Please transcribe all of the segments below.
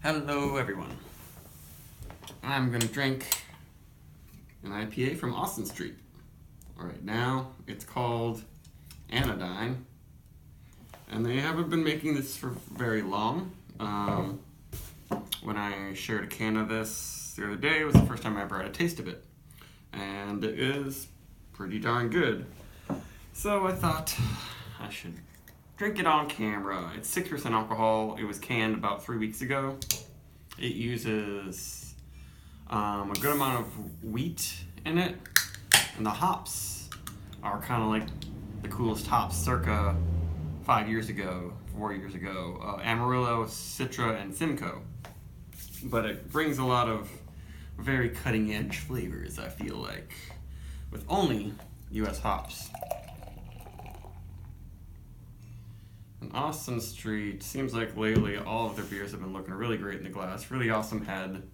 Hello everyone. I'm gonna drink an IPA from Austin Street. Right now it's called Anodyne, and they haven't been making this for very long. When I shared a can of this the other day, it was the first time I ever had a taste of it, and it is pretty darn good. So I thought I should drink it on camera. It's 6% alcohol. It was canned about 3 weeks ago. It uses a good amount of wheat in it, and the hops are kind of like the coolest hops circa 5 years ago, 4 years ago. Amarillo, Citra, and Simcoe. But it brings a lot of very cutting edge flavors, I feel like, with only US hops. And Austin Street, seems like lately all of their beers have been looking really great in the glass. Really awesome head.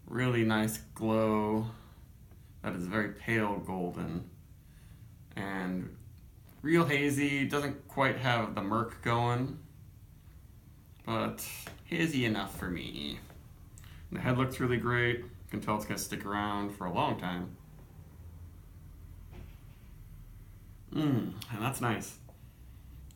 Really nice glow. That is very pale golden. And real hazy. Doesn't quite have the murk going, but hazy enough for me. And the head looks really great. You can tell it's going to stick around for a long time. And that's nice.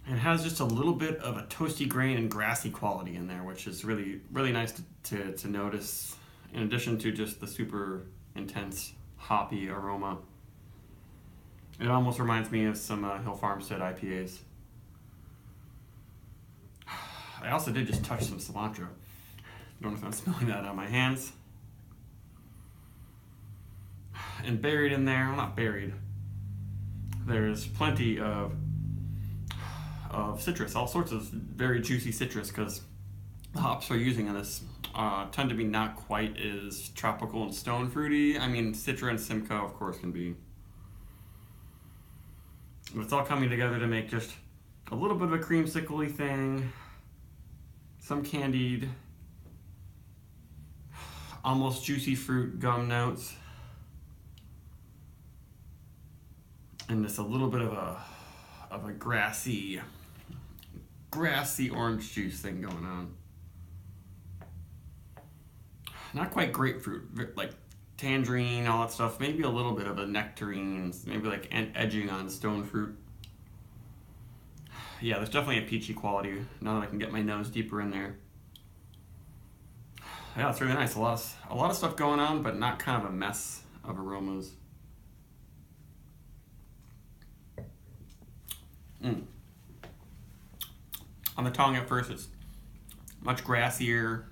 It has just a little bit of a toasty grain and grassy quality in there, which is really, really nice to notice, in addition to just the super intense hoppy aroma. It almost reminds me of some Hill Farmstead IPAs. I also did just touch some cilantro. Don't know if I'm smelling that on my hands. And buried in there, well, not buried, there's plenty of citrus, all sorts of very juicy citrus, because the hops we're using in this tend to be not quite as tropical and stone fruity. I mean, Citra and Simcoe, of course, can be. But it's all coming together to make just a little bit of a creamsicle-y thing, some candied, almost juicy fruit gum notes, and just a little bit of a grassy orange juice thing going on. Not quite grapefruit, like tangerine, all that stuff. Maybe a little bit of a nectarine, maybe like edging on stone fruit. Yeah, there's definitely a peachy quality now that I can get my nose deeper in there. Yeah, it's really nice. A lot of stuff going on, but not kind of a mess of aromas. On the tongue at first, it's much grassier.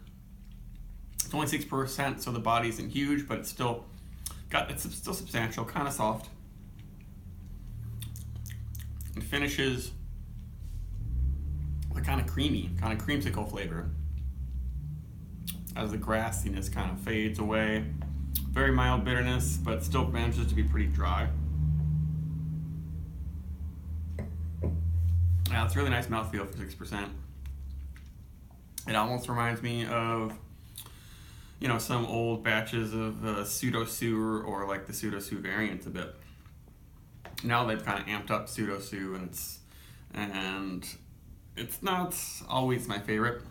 It's only 6%, so the body isn't huge, but it's still substantial, kind of soft. It finishes with a kind of creamsicle flavor as the grassiness kind of fades away. Very mild bitterness, but still manages to be pretty dry. Yeah, it's a really nice mouthfeel for 6%. It almost reminds me of, some old batches of pseudo-sue or like the pseudo-sue variant a bit. Now they've kind of amped up pseudo-sue, and it's not always my favorite,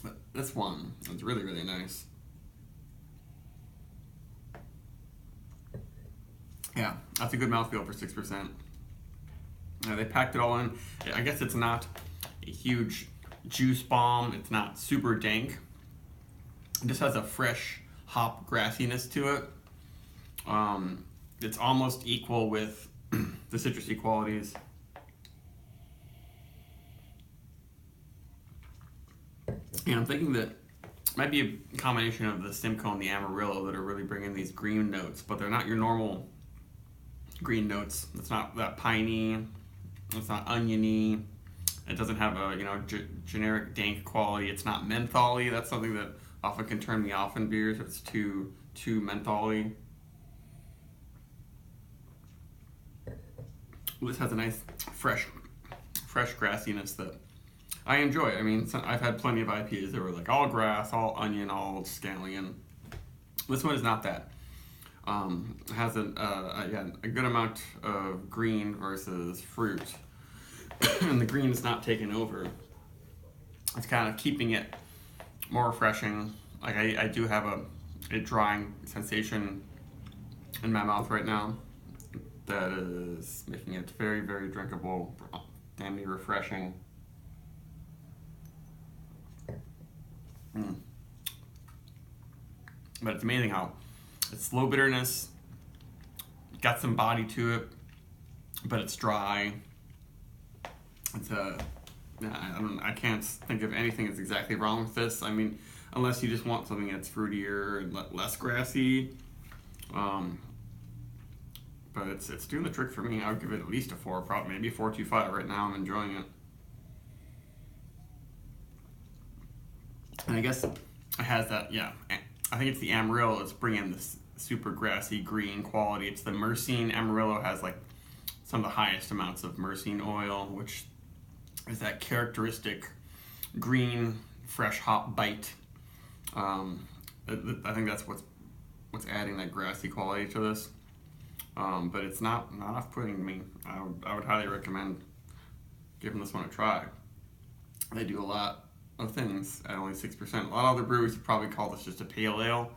but this one is really, really nice. Yeah, that's a good mouthfeel for 6%. They packed it all in. I guess it's not a huge juice bomb. It's not super dank. It just has a fresh hop grassiness to it. It's almost equal with the citrusy qualities. And I'm thinking that it might be a combination of the Simcoe and the Amarillo that are really bringing these green notes, but they're not your normal green notes. It's not that piney. It's not oniony. It doesn't have a generic dank quality. It's not mentholy. That's something that often can turn me off in beers if it's too mentholy. This has a nice fresh grassiness that I enjoy. I mean, I've had plenty of IPAs that were like all grass, all onion, all scallion. This one is not that. Has a good amount of green versus fruit, and the green is not taken over. it's kind of keeping it more refreshing. Like I do have a drying sensation in my mouth right now that is making it very, very drinkable, damn near refreshing. But it's amazing how it's low bitterness, got some body to it, but it's dry. It's I can't think of anything that's exactly wrong with this. I mean, unless you just want something that's fruitier and less grassy. But it's doing the trick for me. I would give it at least a 4, probably maybe 4.25 right now. I'm enjoying it. And I guess it has that, yeah, I think it's the Amarillo that's bringing this super grassy green quality. It's the myrcene. Amarillo has like some of the highest amounts of myrcene oil, which is that characteristic green, fresh hop bite. I think that's what's adding that grassy quality to this. But it's not off-putting to me. I would highly recommend giving this one a try. They do a lot of things at only 6%. A lot of other breweries would probably call this just a pale ale,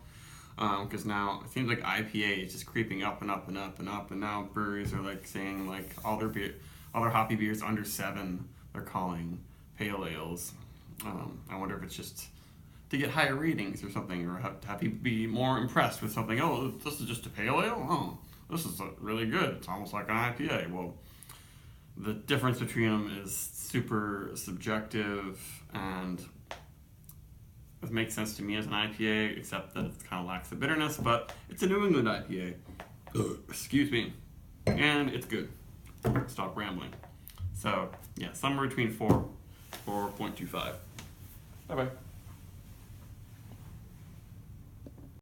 because now it seems like IPA is just creeping up and up and up and up, and now breweries are like saying like all their hoppy beers under 7 they're calling pale ales. I wonder if it's just to get higher ratings or something, or have people be more impressed with something. Oh, this is just a pale ale? Oh, this is really good. It's almost like an IPA. Well, the difference between them is super subjective, and it makes sense to me as an IPA, except that it kind of lacks the bitterness, but it's a New England IPA. Excuse me. And it's good. Stop rambling. So, yeah, somewhere between 4.25. Bye-bye.